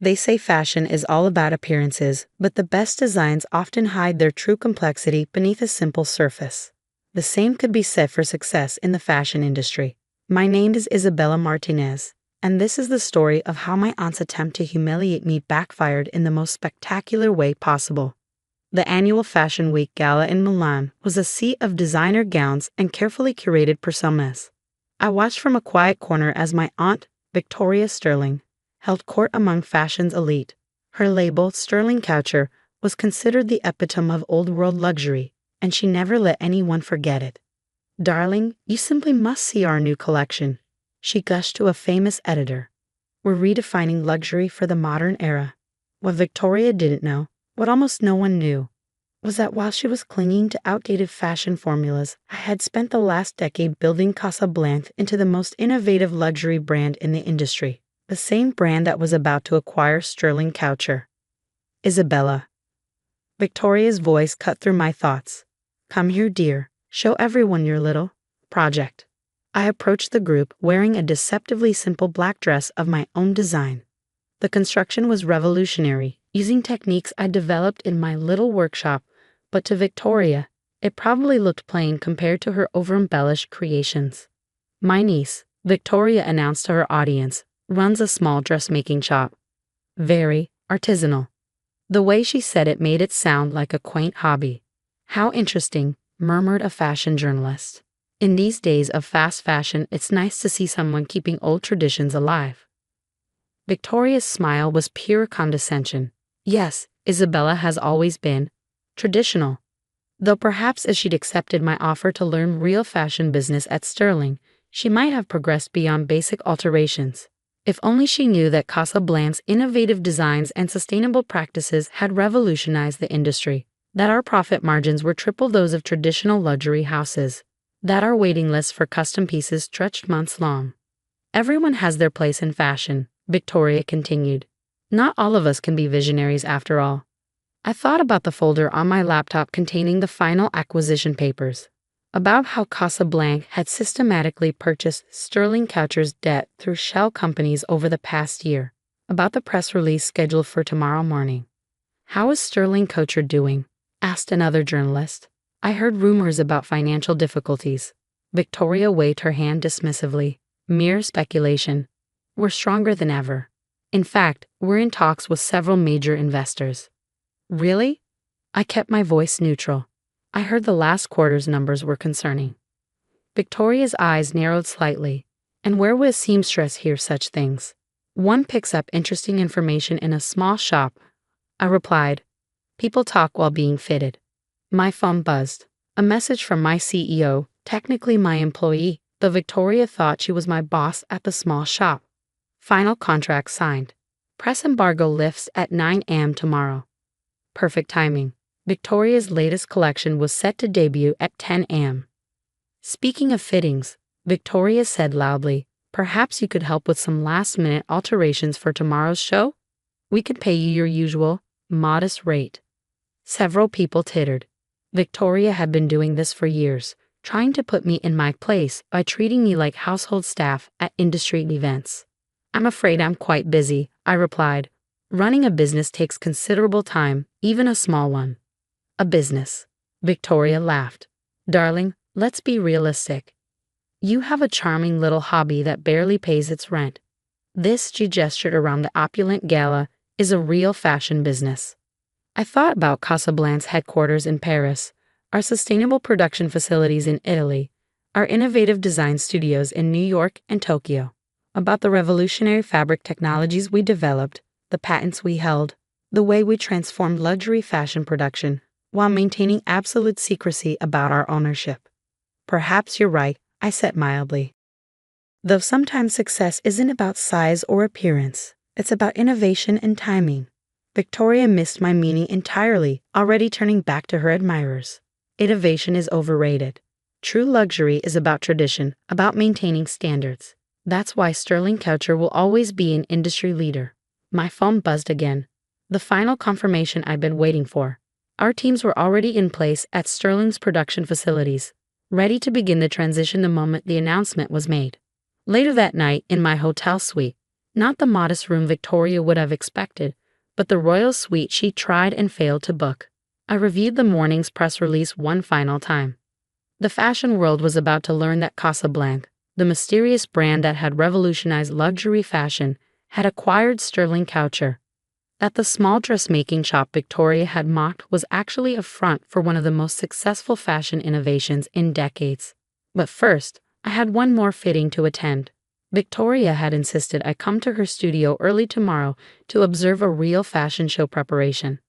They say fashion is all about appearances, but the best designs often hide their true complexity beneath a simple surface. The same could be said for success in the fashion industry. My name is Isabella Martinez, and this is the story of how my aunt's attempt to humiliate me backfired in the most spectacular way possible. The annual Fashion Week Gala in Milan was a sea of designer gowns and carefully curated personas. I watched from a quiet corner as my aunt, Victoria Sterling, held court among fashion's elite. Her label, Sterling Couture, was considered the epitome of old-world luxury, and she never let anyone forget it. "Darling, you simply must see our new collection," she gushed to a famous editor. "We're redefining luxury for the modern era." What Victoria didn't know, what almost no one knew, was that while she was clinging to outdated fashion formulas, I had spent the last decade building Casablanca into the most innovative luxury brand in the industry. The same brand that was about to acquire Sterling Couture. "Isabella." Victoria's voice cut through my thoughts. "Come here, dear. Show everyone your little project." I approached the group wearing a deceptively simple black dress of my own design. The construction was revolutionary, using techniques I developed in my little workshop, but to Victoria, it probably looked plain compared to her over-embellished creations. "My niece," Victoria announced to her audience, "runs a small dressmaking shop. Very artisanal." The way she said it made it sound like a quaint hobby. "How interesting," murmured a fashion journalist. "In these days of fast fashion, it's nice to see someone keeping old traditions alive." Victoria's smile was pure condescension. "Yes, Isabella has always been traditional." Though perhaps if she'd accepted my offer to learn real fashion business at Sterling, she might have progressed beyond basic alterations. If only she knew that Casablanca's innovative designs and sustainable practices had revolutionized the industry, that our profit margins were triple those of traditional luxury houses, that our waiting lists for custom pieces stretched months long. "Everyone has their place in fashion," Victoria continued. "Not all of us can be visionaries after all." I thought about the folder on my laptop containing the final acquisition papers, about how Casablanca had systematically purchased Sterling Couture's debt through shell companies over the past year, about the press release scheduled for tomorrow morning. "How is Sterling Couture doing?" asked another journalist. "I heard rumors about financial difficulties." Victoria waved her hand dismissively. "Mere speculation. We're stronger than ever. In fact, we're in talks with several major investors." "Really?" I kept my voice neutral. I heard the last quarter's numbers were concerning. Victoria's eyes narrowed slightly. "And where would a seamstress hear such things?" "One picks up interesting information in a small shop," I replied. "People talk while being fitted." My phone buzzed. A message from my CEO, technically my employee, though Victoria thought she was my boss at the small shop. "Final contract signed. Press embargo lifts at 9 a.m. tomorrow." Perfect timing. Victoria's latest collection was set to debut at 10 a.m. "Speaking of fittings," Victoria said loudly, "perhaps you could help with some last-minute alterations for tomorrow's show? We could pay you your usual, modest rate." Several people tittered. Victoria had been doing this for years, trying to put me in my place by treating me like household staff at industry events. "I'm afraid I'm quite busy," I replied. "Running a business takes considerable time, even a small one." "A business." Victoria laughed. "Darling, let's be realistic. You have a charming little hobby that barely pays its rent. This," she gestured around the opulent gala, "is a real fashion business." I thought about Casablanca's headquarters in Paris, our sustainable production facilities in Italy, our innovative design studios in New York and Tokyo, about the revolutionary fabric technologies we developed, the patents we held, the way we transformed luxury fashion production, while maintaining absolute secrecy about our ownership. "Perhaps you're right," I said mildly. "Though sometimes success isn't about size or appearance, it's about innovation and timing." Victoria missed my meaning entirely, already turning back to her admirers. "Innovation is overrated. True luxury is about tradition, about maintaining standards. That's why Sterling Couture will always be an industry leader." My phone buzzed again. The final confirmation I'd been waiting for. Our teams were already in place at Sterling's production facilities, ready to begin the transition the moment the announcement was made. Later that night, in my hotel suite, Not the modest room Victoria would have expected, but the royal suite she tried and failed to book. I reviewed the morning's press release one final time. The fashion world was about to learn that Casablanca, the mysterious brand that had revolutionized luxury fashion, had acquired sterling couture. That the small dressmaking shop Victoria had mocked was actually a front for one of the most successful fashion innovations in decades. But first, I had one more fitting to attend. Victoria had insisted I come to her studio early tomorrow to observe a real fashion show preparation.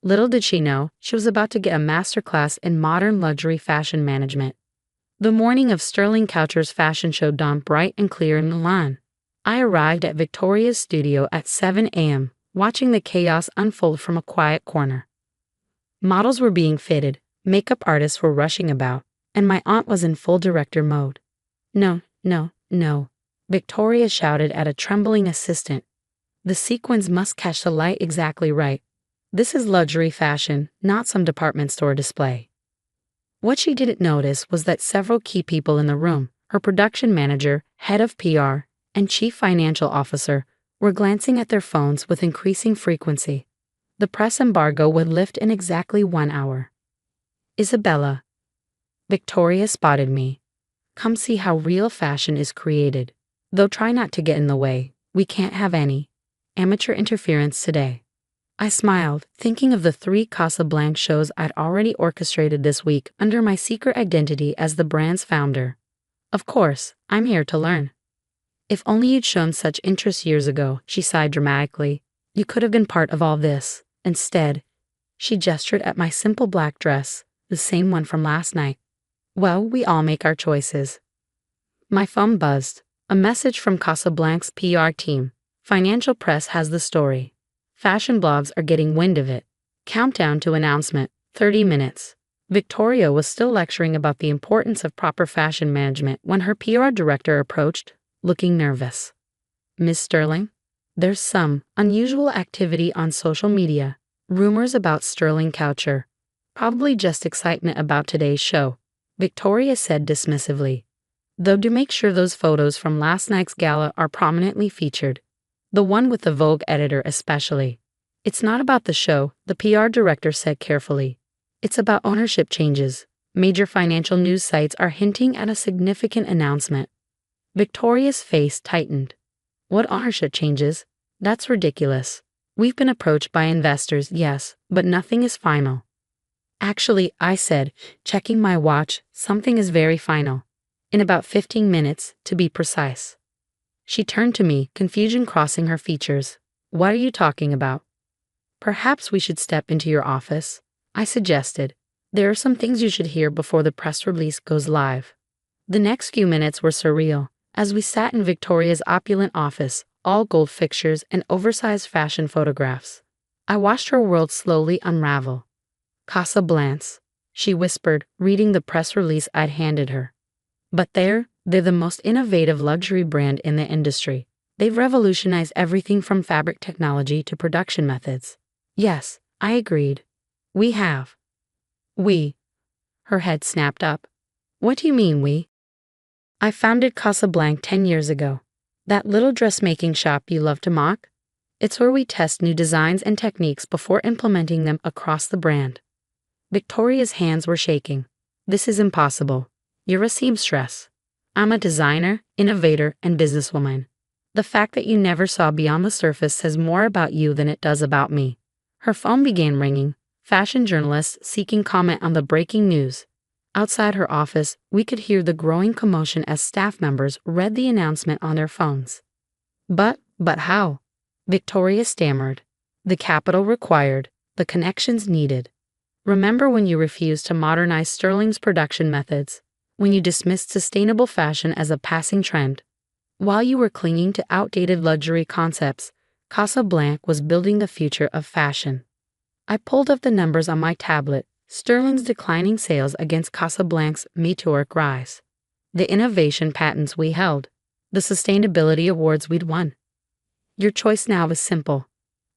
Little did she know, she was about to get a masterclass in modern luxury fashion management. The morning of Sterling Couture's fashion show dawned bright and clear in Milan. I arrived at Victoria's studio at 7 a.m., watching the chaos unfold from a quiet corner. Models were being fitted, makeup artists were rushing about, and my aunt was in full director mode. No, no, no, Victoria shouted at a trembling assistant. The sequins must catch the light exactly right. This is luxury fashion, not some department store display. What she didn't notice was that several key people in the room, her production manager, head of PR, and chief financial officer, were glancing at their phones with increasing frequency. The press embargo would lift in exactly 1 hour. Isabella. Victoria spotted me. Come see how real fashion is created. Though try not to get in the way, we can't have any amateur interference today. I smiled, thinking of the 3 Casablanca shows I'd already orchestrated this week under my secret identity as the brand's founder. Of course, I'm here to learn. If only you'd shown such interest years ago, she sighed dramatically. You could have been part of all this. Instead, she gestured at my simple black dress, the same one from last night. Well, we all make our choices. My phone buzzed. A message from Casablanca's PR team. Financial press has the story. Fashion blogs are getting wind of it. Countdown to announcement, 30 minutes. Victoria was still lecturing about the importance of proper fashion management when her PR director approached, looking nervous. Miss Sterling, there's some unusual activity on social media. Rumors about Sterling Couture. Probably just excitement about today's show, Victoria said dismissively. Though do make sure those photos from last night's gala are prominently featured. The one with the Vogue editor especially. It's not about the show, the PR director said carefully. It's about ownership changes. Major financial news sites are hinting at a significant announcement. Victoria's face tightened. What ownership changes? That's ridiculous. We've been approached by investors, yes, but nothing is final. Actually, I said, checking my watch, something is very final. In about 15 minutes, to be precise. She turned to me, confusion crossing her features. What are you talking about? Perhaps we should step into your office, I suggested. There are some things you should hear before the press release goes live. The next few minutes were surreal, as we sat in Victoria's opulent office, all gold fixtures and oversized fashion photographs. I watched her world slowly unravel. Casablanca, she whispered, reading the press release I'd handed her. But they're the most innovative luxury brand in the industry. They've revolutionized everything from fabric technology to production methods. Yes, I agreed. We have. We. Her head snapped up. What do you mean, we? I founded Casablanca 10 years ago. That little dressmaking shop you love to mock? It's where we test new designs and techniques before implementing them across the brand. Victoria's hands were shaking. This is impossible. You're a seamstress. I'm a designer, innovator, and businesswoman. The fact that you never saw beyond the surface says more about you than it does about me. Her phone began ringing, fashion journalists seeking comment on the breaking news. Outside her office, we could hear the growing commotion as staff members read the announcement on their phones. But how? Victoria stammered. The capital required, the connections needed. Remember when you refused to modernize Sterling's production methods? When you dismissed sustainable fashion as a passing trend? While you were clinging to outdated luxury concepts, Casablanca was building the future of fashion. I pulled up the numbers on my tablet, Sterling's declining sales against Casablanca's meteoric rise. The innovation patents we held. The sustainability awards we'd won. Your choice now is simple.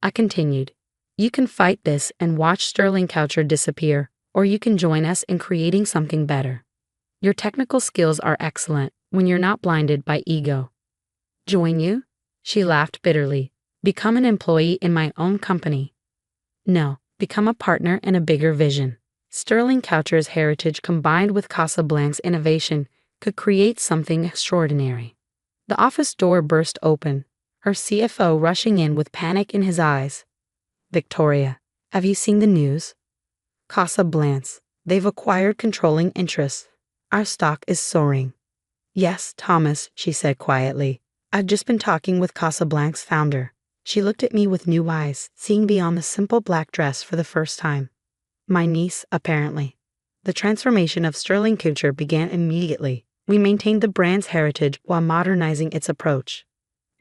I continued. You can fight this and watch Sterling Couture disappear, or you can join us in creating something better. Your technical skills are excellent when you're not blinded by ego. Join you? She laughed bitterly. Become an employee in my own company. No, become a partner in a bigger vision. Sterling Coucher's heritage combined with Casablanca's innovation could create something extraordinary. The office door burst open, her CFO rushing in with panic in his eyes. Victoria, have you seen the news? Casablanca, they've acquired controlling interests. Our stock is soaring. Yes, Thomas, she said quietly. I've just been talking with Casablanca's founder. She looked at me with new eyes, seeing beyond the simple black dress for the first time. My niece, apparently. The transformation of Sterling Couture began immediately. We maintained the brand's heritage while modernizing its approach.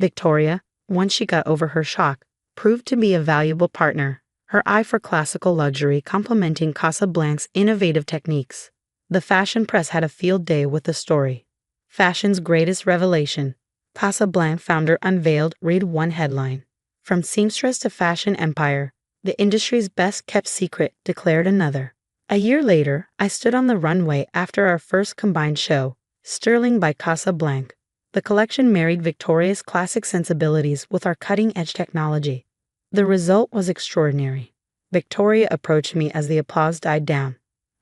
Victoria, once she got over her shock, proved to be a valuable partner, her eye for classical luxury complementing Casablanca's innovative techniques. The fashion press had a field day with the story. Fashion's greatest revelation. Casablanca founder unveiled, read one headline. From seamstress to fashion empire, the industry's best-kept secret, declared another. A year later, I stood on the runway after our first combined show, Sterling by Casablanca. The collection married Victoria's classic sensibilities with our cutting-edge technology. The result was extraordinary. Victoria approached me as the applause died down.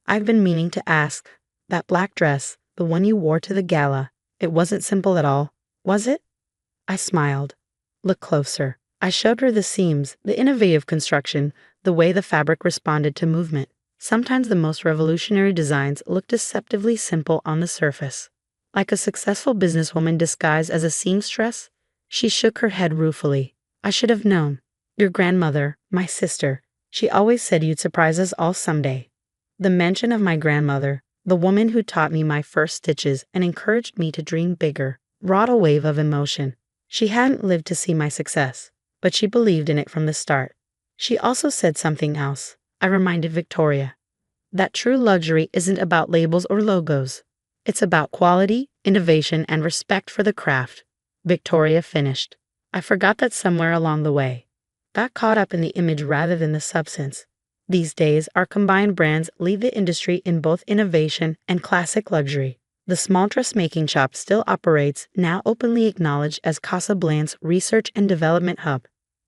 I've been meaning to ask, that black dress, the one you wore to the gala, it wasn't simple at all, was it? I smiled. Look closer. I showed her the seams, the innovative construction, the way the fabric responded to movement. Sometimes the most revolutionary designs look deceptively simple on the surface. Like a successful businesswoman disguised as a seamstress, she shook her head ruefully. I should have known. Your grandmother, my sister, she always said you'd surprise us all someday. The mention of my grandmother, the woman who taught me my first stitches and encouraged me to dream bigger, wrought a wave of emotion. She hadn't lived to see my success, but she believed in it from the start. She also said something else. I reminded Victoria that true luxury isn't about labels or logos. It's about quality, innovation, and respect for the craft. Victoria finished. I forgot that somewhere along the way. Got caught up in the image rather than the substance. These days, our combined brands lead the industry in both innovation and classic luxury. The small dressmaking shop still operates, now openly acknowledged as Casablanca's research and development hub.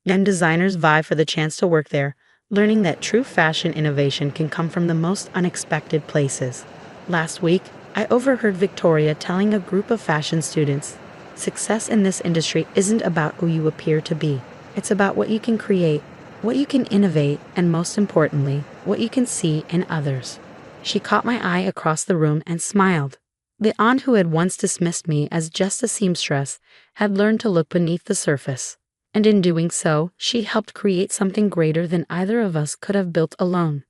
Young designers vie for the chance to work there, learning that true fashion innovation can come from the most unexpected places. Last week, I overheard Victoria telling a group of fashion students, success in this industry isn't about who you appear to be. It's about what you can create, what you can innovate, and most importantly, what you can see in others. She caught my eye across the room and smiled. The aunt who had once dismissed me as just a seamstress had learned to look beneath the surface. And in doing so, she helped create something greater than either of us could have built alone.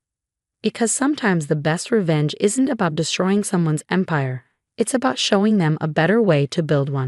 Because sometimes the best revenge isn't about destroying someone's empire, it's about showing them a better way to build one.